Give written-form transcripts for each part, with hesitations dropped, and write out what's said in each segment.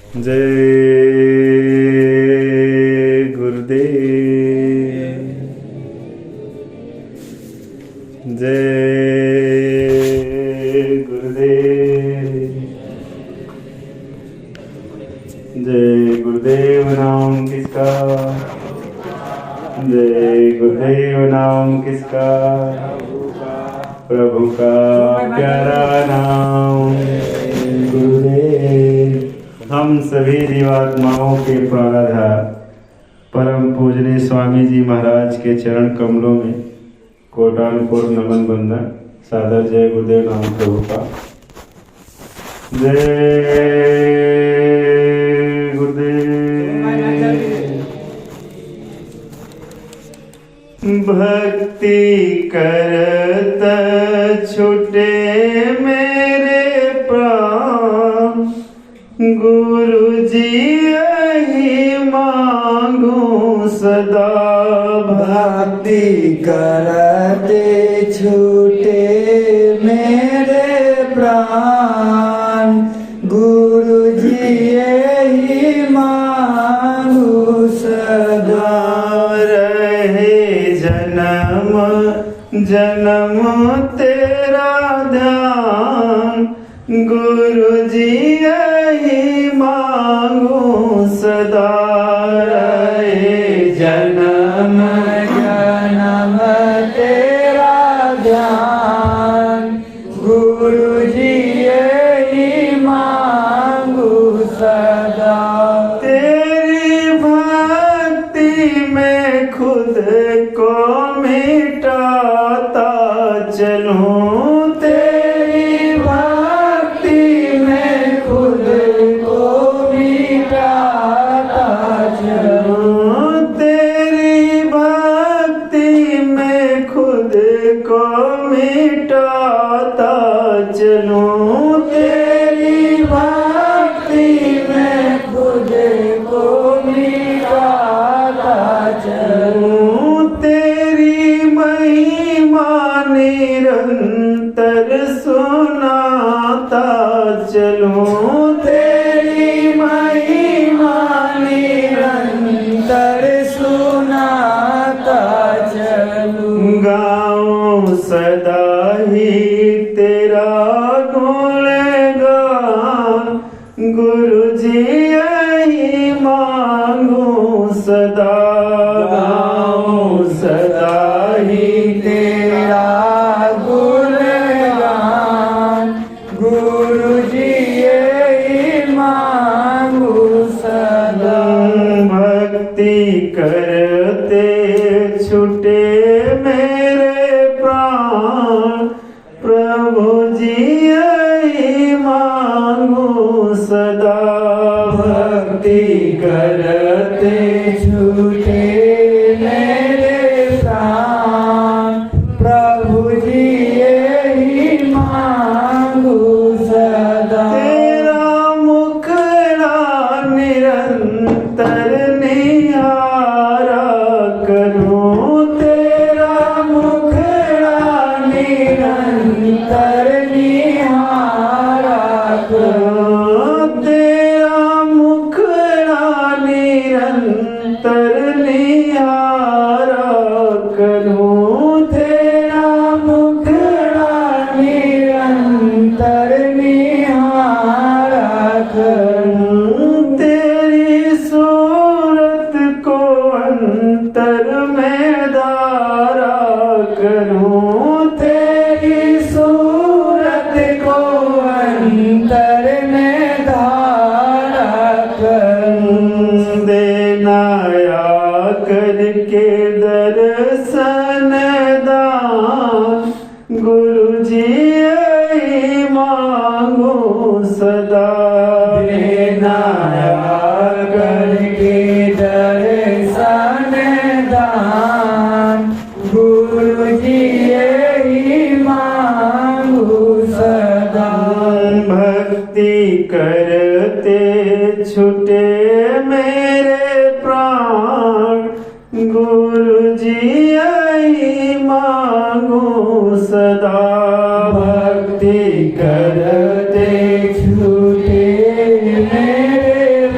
जय गुरुदेव। जय गुरुदेव। जय गुरुदेव नाम किसका? जय गुरुदेव नाम किसका? प्रभु का प्यारा नाम गुरुदेव। हम सभी जीवात्माओं के प्राणाधार परम पूजनीय स्वामी जी महाराज के चरण कमलों में कोटानुकोट नमन बंदन। सादर जय गुरुदेव नाम प्रभु का। जय गुरुदेव। भक्ति करत छुटे मेरे प्राण, गुरु जी यही मांगू सदा। भक्ति करते छूटे मेरे प्राण, गुरु जी यही मांगू सदा। रहे जन्म जन्म तेरा ध्यान, गुरु जी यही मांगू सदा। रहे जन्म जन्म तेरा ध्यान, गुरु जी यही मांगू सदा। तेरी भक्ति में खुद को मिटाता चलूं। तेरी भक्ति में खुद को मिटाता चलूं। तेरी भक्ति में खुद को मिटाता चलूं। तेरी भक्ति में खुद को मिटाता चलूं। तेरी महिमा निरंतर सुनाता चलूं। तेरी महिमा निरंतर सुनाता चलूं। गाऊं सदा ही तेरा गुणगान, गुरु जी यही मांगू सदा। गाऊं सदा ही तेरा गुणगान, गुरु जी यही मांगू सदा। भक्ति करते छुटे मेरे प्राण, प्रभु जी यही मांगू सदा। भक्ति करते छूटे मेरे प्राण, प्रभु जी यही मांगू सदा। तेरा मुखड़ा निरंतर निहारा करूं। तेरा मुखड़ा निरंतर निहारा करूं। तेरा मुखड़ा निरंतर निहारा करूं। तेरा मुखड़ा निरंतर निहारा करूं। तेरी सूरत को अंतर में धारा करूं। तेरी सूरत को अंतर में धारा करूं। देना करके दर्शन दान, गुरु जी यही मांगू सदा। देना करके दर्शन दान, गुरु जी यही मांगू सदा। भक्ति करते छुटे मेरे प्राण, गुरु जी यही मांगू सदा। भक्ति करते छूटे मेरे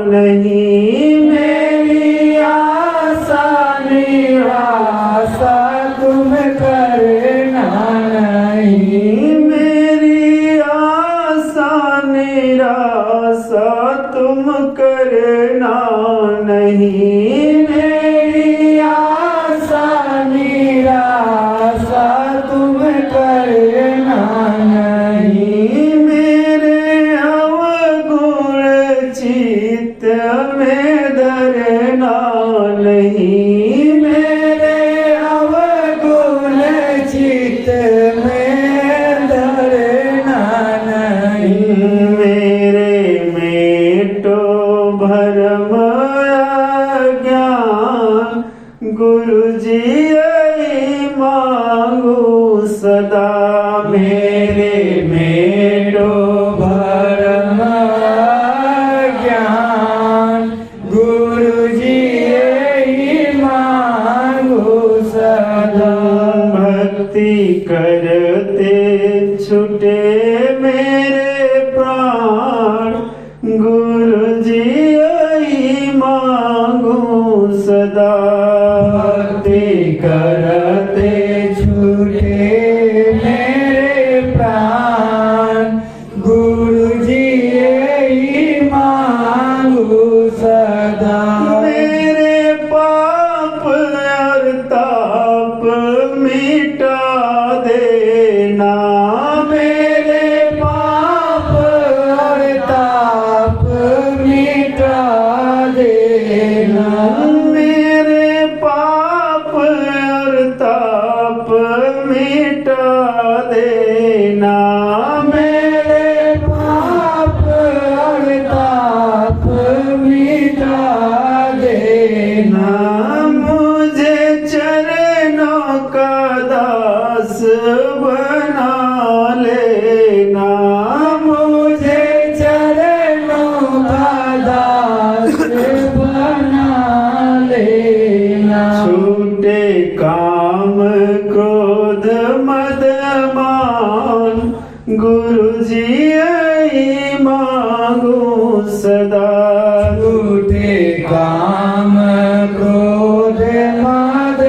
नहीं, मेरी आशा निराशा तुम करना नहीं, मेरी आशा निराशा तुम करना नहीं, मेरी आशा निराशा तुम करना नहीं, मेरे अवगुण चित्त में धरना नहीं, मेरे अवगुण चित्त में धरना नहीं, मेरे मेटो भरम ज्ञान गुरु जी यही मांगू सदा, मेरे मेटो भरम ज्ञान गुरु जी यही मांगू सदा, भक्ति करते छुटे मेरे प्राण गुरु जी यही मांगू सदा, भक्ति करते छूटे मेरे प्राण गुरु जी यही मांगू सदा, मेरे पाप और ताप मिटा देना, मेरे पाप और ताप मिटा देना, मेरे पाप और ताप मिटा देना, मेरे पाप और ताप मिटा देना, मुझे चरणों का दास बना लेना, मुझे चरणों का दास बना लेना, छूटे काम क्रोध मद मान गुरु जी यही मांगू सदा, छूटे काम क्रोध मद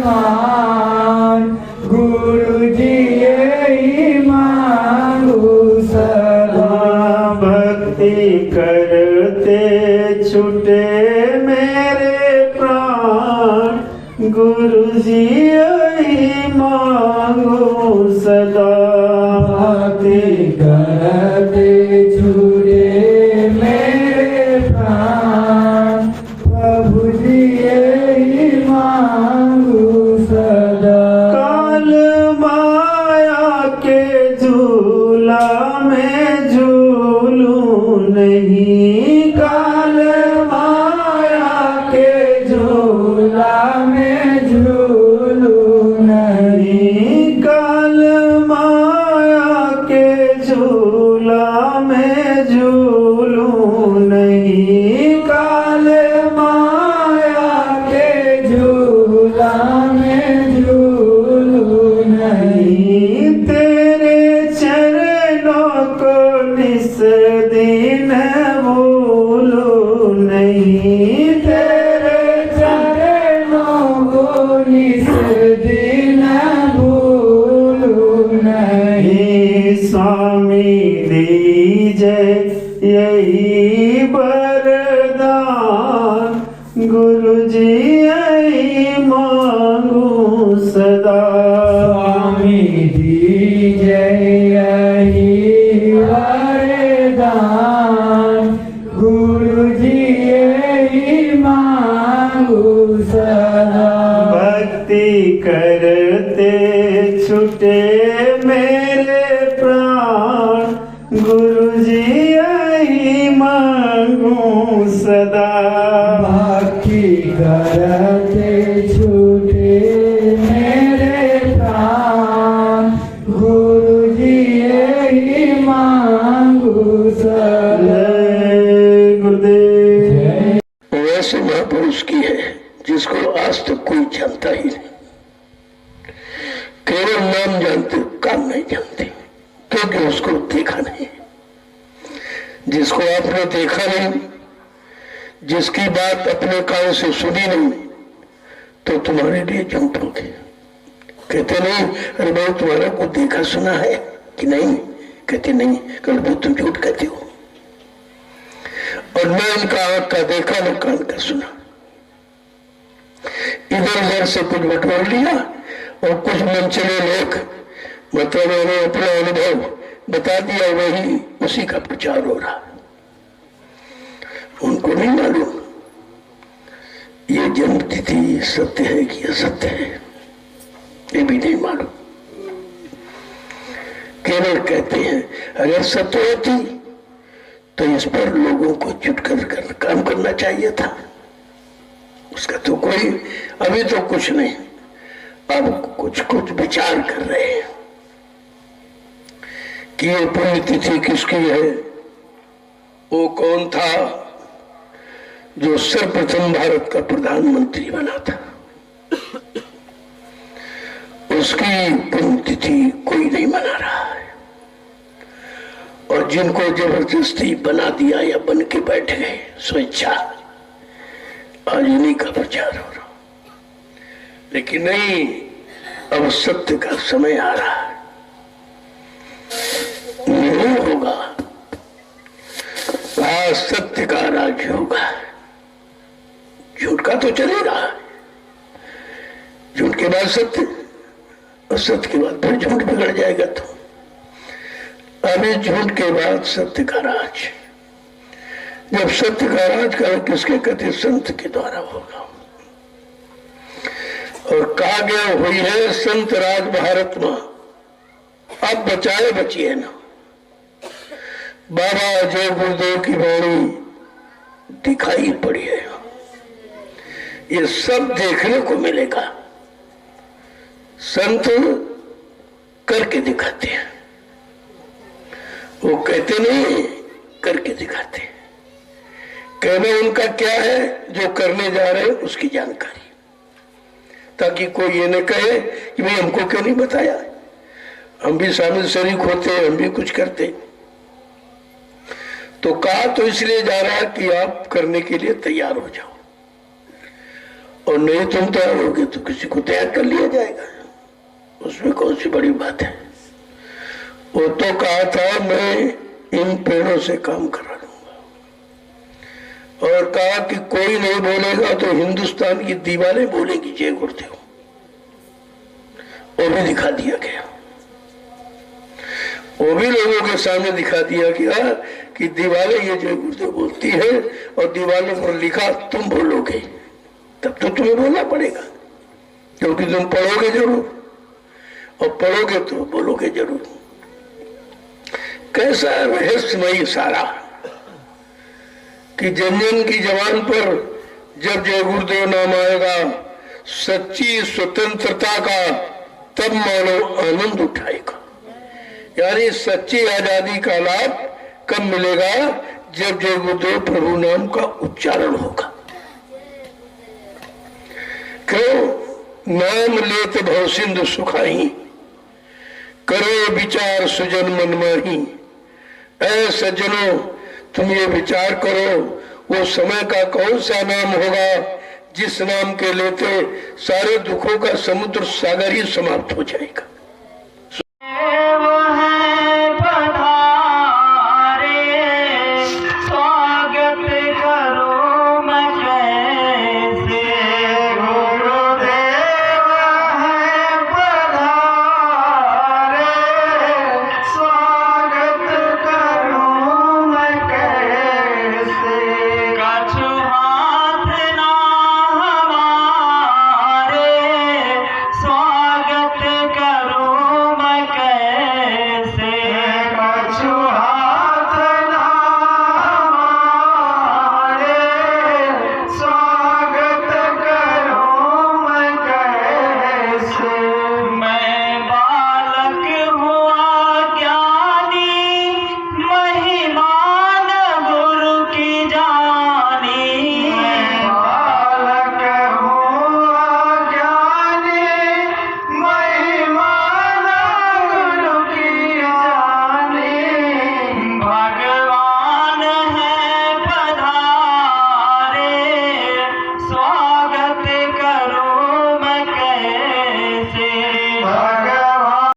मान गुरु जी यही मांगू सदा, भक्ति करते छुटे मेरे प्राण गुरु जी यही मांगू सदा, भक्ति करते छुटे मेरे प्राण प्रभु जी यही मांगू सदा, काल माया के झूला में झूलूं नहीं, काल माया के झूला में झूलूं नहीं, काल माया के झूला में झूलूं नहीं, काल माया के झूला में झूलूं नहीं, तेरे चरणों को निस दिन भूलूं नहीं, तेरे चरणों को निस दिन भूलूं नहीं, स्वामी दीजिए यही वरदान गुरु जी यही मांगू सदा, स्वामी दीजिए यही वरदान गुरु जी यही मांगू सदा, भक्ति करते छुटे मेरे प्राण गुरु जी यही मांगू सदा, भक्ति करते छुटे मेरे प्राण गुरु जी यही मांगू सदा, गुरुदेव। वैसे महापुरुष की है जिसको आज तक कोई जानता ही नहीं, केवल नाम जानते काम नहीं जानते, क्योंकि उसको देखा नहीं। जिसको आपने देखा नहीं जिसकी बात अपने कान से सुनी नहीं तो तुम्हारे लिए झूठ होगी। कहते नहीं अरे भाई तुम्हारा को देखा सुना है कि नहीं? कहते नहीं। कल वो तुम झूठ कहते हो। और मैं उनका आंख का देखा न कान का सुना। इधर उधर से कुछ बटोर लिया और कुछ मनचले लोग मतलब मैंने अपना अनुभव बता दिया, वही उसी का प्रचार हो रहा। उनको नहीं मालूम ये जन्म तिथि सत्य है कि असत्य है, ये भी नहीं मालूम। केवल कहते हैं अगर सत्य होती तो इस पर लोगों को जुट कर काम करना चाहिए था। उसका तो कोई अभी तो कुछ नहीं, अब कुछ कुछ विचार कर रहे हैं कि ये पुण्यतिथि किसकी है। वो कौन था जो सर्वप्रथम भारत का प्रधानमंत्री बना था? उसकी पुण्यतिथि कोई नहीं मना रहा है। और जिनको जबरदस्ती बना दिया या बन के बैठ गए स्वेच्छा, आज इन्हीं का प्रचार हो रहा। लेकिन नहीं, अब सत्य का समय आ रहा है। नहीं होगा, आज सत्य का राज्य होगा। झूठ का तो चलेगा, झूठ के बाद सत्य और सत्य के बाद फिर झूठ बिगड़ जाएगा। तो अभी झूठ के बाद सत्य का राज। जब सत्य का राज का किसके कहते? संत के द्वारा होगा। और कहा गया हुई है संत राज भारत में। अब बचाए बचिए ना। बाबा जय गुरुदेव की वाणी दिखाई पड़ी है। ये सब देखने को मिलेगा। संत करके दिखाते हैं, वो कहते नहीं, करके दिखाते हैं। कहना उनका क्या है? जो करने जा रहे हैं उसकी जानकारी, ताकि कोई ये न कहे कि भाई हमको क्यों नहीं बताया, हम भी शामिल शरीक होते, हम भी कुछ करते। तो कहा तो इसलिए जा रहा कि आप करने के लिए तैयार हो जाओ, और नहीं तुम तैयार होगे तो किसी को तैयार कर लिया जाएगा। उसमें कौन सी बड़ी बात है? वो तो कहा था मैं इन पेड़ों से काम करा लूंगा, और कहा कि कोई नहीं बोलेगा तो हिंदुस्तान की दीवारें बोलेगी जय गुरुदेव। वो भी दिखा दिया गया, वो भी लोगों के सामने दिखा दिया गया कि दीवारें ये जय गुरुदेव बोलती है, और दीवारों पर लिखा तुम बोलोगे, तब तो तुम्हें बोलना पड़ेगा, क्योंकि तुम पढ़ोगे जरूर, और पढ़ोगे तो बोलोगे जरूर। कैसा रहस्यमयी सारा कि जन जन की जबान पर जब जय गुरुदेव नाम आएगा, सच्ची स्वतंत्रता का तब मानव आनंद उठाएगा। यानी सच्ची आजादी का लाभ कब मिलेगा? जब जय गुरुदेव प्रभु नाम का उच्चारण होगा। क्यों? नाम लेत भव सिंधु सुखाही, करो विचार सुजन मन माही। ऐ सज्जनों, तुम ये विचार करो, वो समय का कौन सा नाम होगा जिस नाम के लेते सारे दुखों का समुद्र सागर ही समाप्त हो जाएगा।